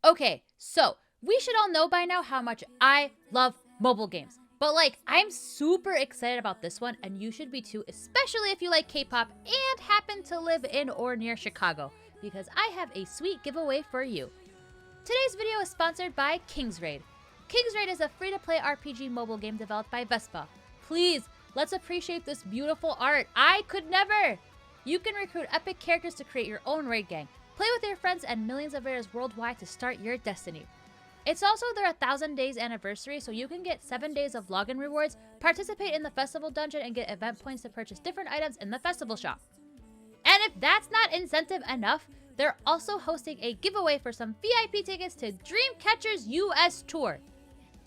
Okay, so we should all know by now how much I love mobile games. But I'm super excited about this one, and you should be too, especially if you like K-pop and happen to live in or near Chicago, because I have a sweet giveaway for you. Today's video is sponsored by Kingsraid. Kingsraid is a free-to-play RPG mobile game developed by Vespa. Please, let's appreciate this beautiful art. I could never! You can recruit epic characters to create your own raid gang. Play with your friends and millions of raiders worldwide to start your destiny. It's also their 1,000 days anniversary, so you can get 7 days of login rewards, participate in the festival dungeon, and get event points to purchase different items in the festival shop. And if that's not incentive enough, they're also hosting a giveaway for some VIP tickets to Dreamcatcher's US tour.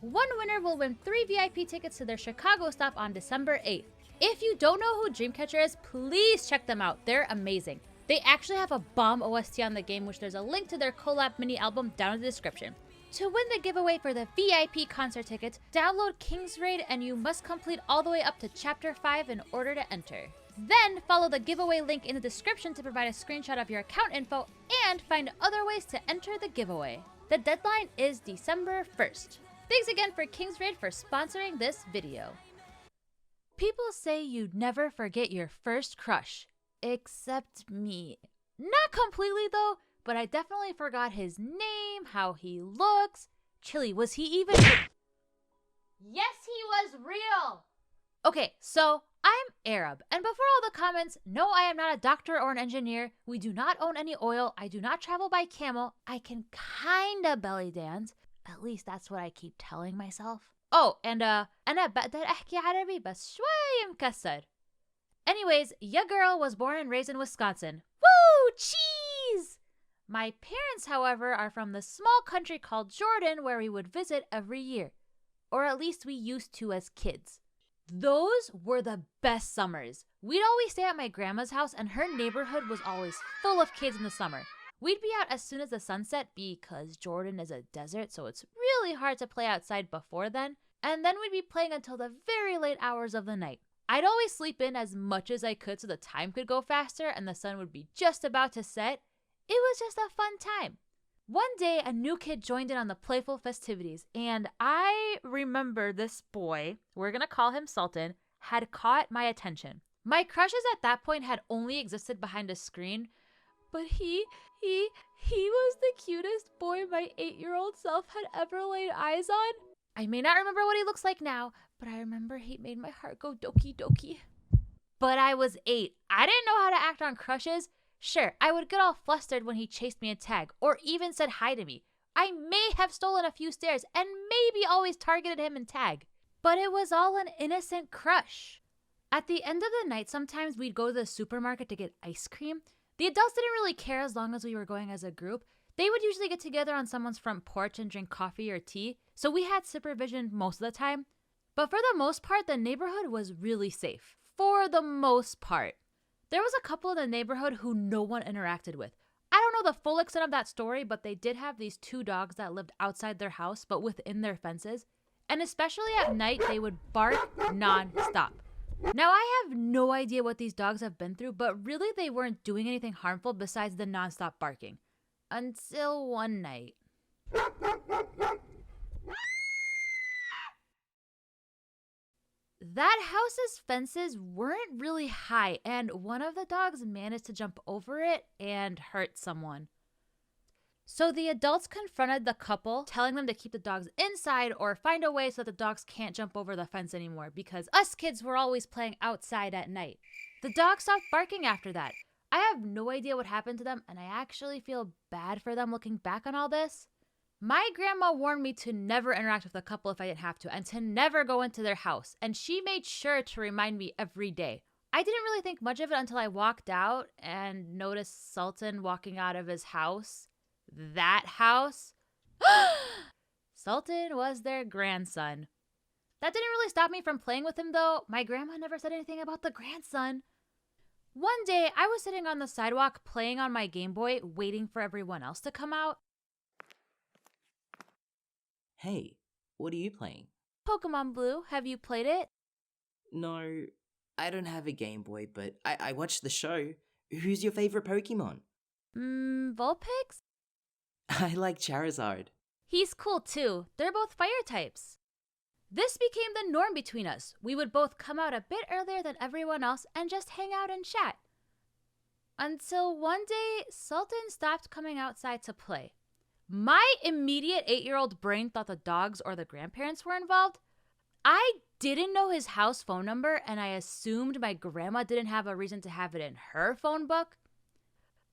One winner will win 3 VIP tickets to their Chicago stop on December 8th. If you don't know who Dreamcatcher is, please check them out. They're amazing. They actually have a bomb OST on the game, which there's a link to their collab mini album down in the description. To win the giveaway for the VIP concert tickets, download Kingsraid and you must complete all the way up to Chapter 5 in order to enter. Then follow the giveaway link in the description to provide a screenshot of your account info and find other ways to enter the giveaway. The deadline is December 1st. Thanks again for Kingsraid for sponsoring this video. People say you'd never forget your first crush. Except me. Not completely though, but I definitely forgot his name, how he looks. Chilly, was he even... Yes, he was real! Okay, so I'm Arab, and before all the comments, no, I am not a doctor or an engineer. We do not own any oil. I do not travel by camel. I can kinda belly dance. At least that's what I keep telling myself. Oh, and أنا بقدر أحكي عربي بس شوي مكسر. Anyways, ya girl was born and raised in Wisconsin. Woo! Cheese! My parents, however, are from the small country called Jordan where we would visit every year. Or at least we used to as kids. Those were the best summers. We'd always stay at my grandma's house and her neighborhood was always full of kids in the summer. We'd be out as soon as the sun set because Jordan is a desert, so it's really hard to play outside before then. And then we'd be playing until the very late hours of the night. I'd always sleep in as much as I could so the time could go faster and the sun would be just about to set. It was just a fun time. One day, a new kid joined in on the playful festivities, and I remember this boy, we're gonna call him Sultan, had caught my attention. My crushes at that point had only existed behind a screen, but he was the cutest boy my 8-year-old self had ever laid eyes on. I may not remember what he looks like now, but I remember he made my heart go doki doki. But I was 8. I didn't know how to act on crushes. Sure, I would get all flustered when he chased me in tag or even said hi to me. I may have stolen a few stares and maybe always targeted him in tag. But it was all an innocent crush. At the end of the night, sometimes we'd go to the supermarket to get ice cream. The adults didn't really care as long as we were going as a group. They would usually get together on someone's front porch and drink coffee or tea, so we had supervision most of the time. But for the most part, the neighborhood was really safe. For the most part. There was a couple in the neighborhood who no one interacted with. I don't know the full extent of that story, but they did have these 2 dogs that lived outside their house but within their fences. And especially at night, they would bark non-stop. Now, I have no idea what these dogs have been through, but really they weren't doing anything harmful besides the non-stop barking. Until one night. That house's fences weren't really high, and one of the dogs managed to jump over it and hurt someone. So the adults confronted the couple, telling them to keep the dogs inside or find a way so that the dogs can't jump over the fence anymore because us kids were always playing outside at night. The dogs stopped barking after that. I have no idea what happened to them, and I actually feel bad for them looking back on all this. My grandma warned me to never interact with the couple if I didn't have to, and to never go into their house, and she made sure to remind me every day. I didn't really think much of it until I walked out and noticed Sultan walking out of his house. That house? Sultan was their grandson. That didn't really stop me from playing with him though. My grandma never said anything about the grandson. One day, I was sitting on the sidewalk playing on my Game Boy, waiting for everyone else to come out. Hey, what are you playing? Pokemon Blue, have you played it? No, I don't have a Game Boy, but I watched the show. Who's your favorite Pokemon? Vulpix? I like Charizard. He's cool too. They're both fire types. This became the norm between us. We would both come out a bit earlier than everyone else and just hang out and chat. Until one day, Sultan stopped coming outside to play. My immediate 8-year-old brain thought the dogs or the grandparents were involved. I didn't know his house phone number, and I assumed my grandma didn't have a reason to have it in her phone book.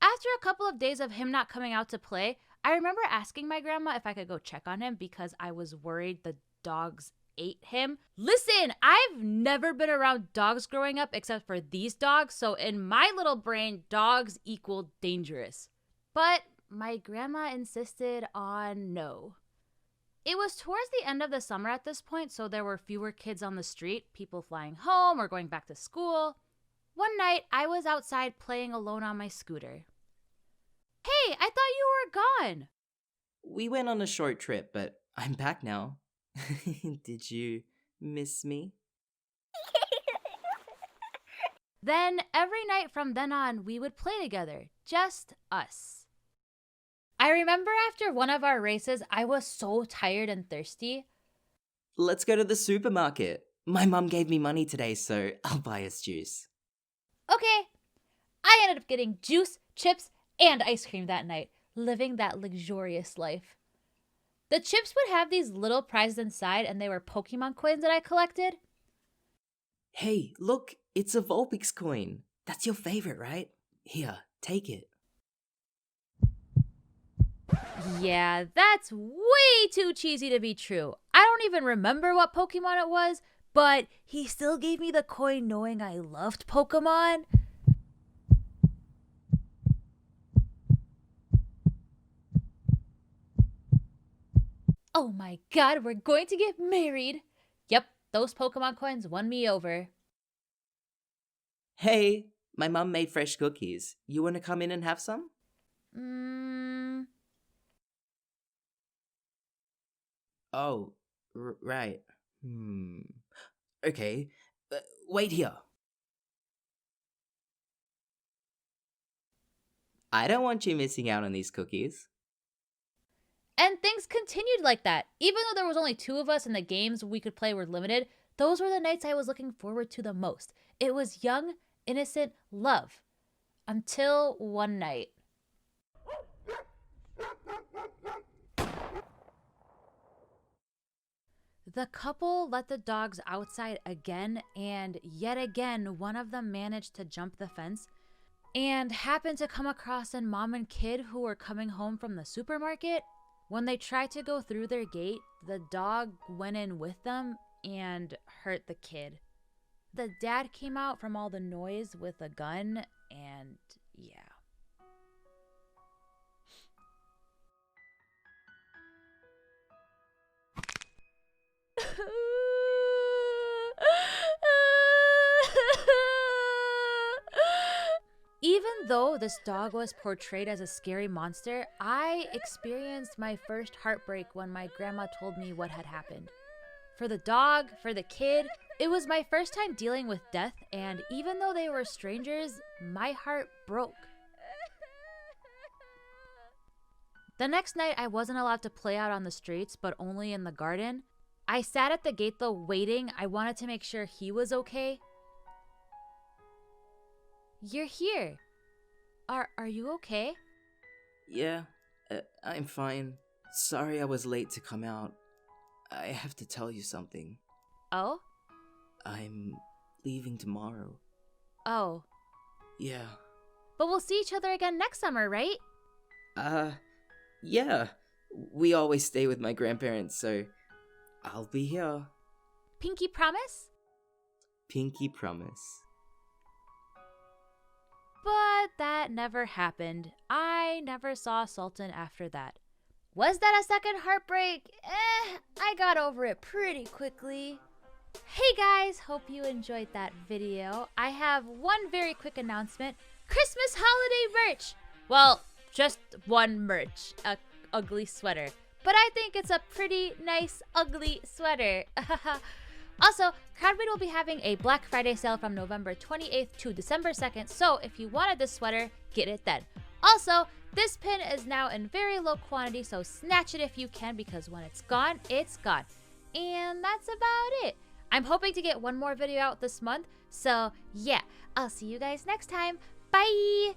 After a couple of days of him not coming out to play, I remember asking my grandma if I could go check on him because I was worried the dogs ate him. Listen, I've never been around dogs growing up except for these dogs, so in my little brain, dogs equal dangerous. But my grandma insisted on no. It was towards the end of the summer at this point, so there were fewer kids on the street, people flying home or going back to school. One night, I was outside playing alone on my scooter. Hey, I thought you were gone. We went on a short trip, but I'm back now. Did you miss me? Then, every night from then on, we would play together. Just us. I remember after one of our races, I was so tired and thirsty. Let's go to the supermarket. My mom gave me money today, so I'll buy us juice. Okay. I ended up getting juice, chips, and ice cream that night, living that luxurious life. The chips would have these little prizes inside, and they were Pokemon coins that I collected. Hey, look, it's a Vulpix coin. That's your favorite, right? Here, take it. Yeah, that's way too cheesy to be true. I don't even remember what Pokemon it was, but he still gave me the coin knowing I loved Pokemon. Oh my god, we're going to get married. Yep, those Pokemon coins won me over. Hey, my mom made fresh cookies. You want to come in and have some? Oh, right. Okay, wait here. I don't want you missing out on these cookies. And things continued like that. Even though there was only 2 of us and the games we could play were limited, those were the nights I was looking forward to the most. It was young, innocent love. Until one night. The couple let the dogs outside again, and yet again, one of them managed to jump the fence and happened to come across a mom and kid who were coming home from the supermarket. When they tried to go through their gate, the dog went in with them and hurt the kid. The dad came out from all the noise with a gun, and yeah. Even though this dog was portrayed as a scary monster, I experienced my first heartbreak when my grandma told me what had happened. For the dog, for the kid, it was my first time dealing with death, and even though they were strangers, my heart broke. The next night, I wasn't allowed to play out on the streets, but only in the garden. I sat at the gate though, waiting. I wanted to make sure he was okay. You're here. Are you okay? Yeah, I'm fine. Sorry I was late to come out. I have to tell you something. Oh? I'm leaving tomorrow. Oh. Yeah. But we'll see each other again next summer, right? Yeah. We always stay with my grandparents, so I'll be here. Pinky promise? Pinky promise. But that never happened. I never saw Sultan after that. Was that a second heartbreak? I got over it pretty quickly. Hey guys, hope you enjoyed that video. I have one very quick announcement. Christmas holiday merch! Well, just one merch. A ugly sweater. But I think it's a pretty nice ugly sweater. Also, Crowdbait will be having a Black Friday sale from November 28th to December 2nd, so if you wanted this sweater, get it then. Also, This pin is now in very low quantity, so snatch it if you can, because when it's gone, it's gone. And that's about it. I'm hoping to get one more video out this month, so yeah, I'll see you guys next time. Bye!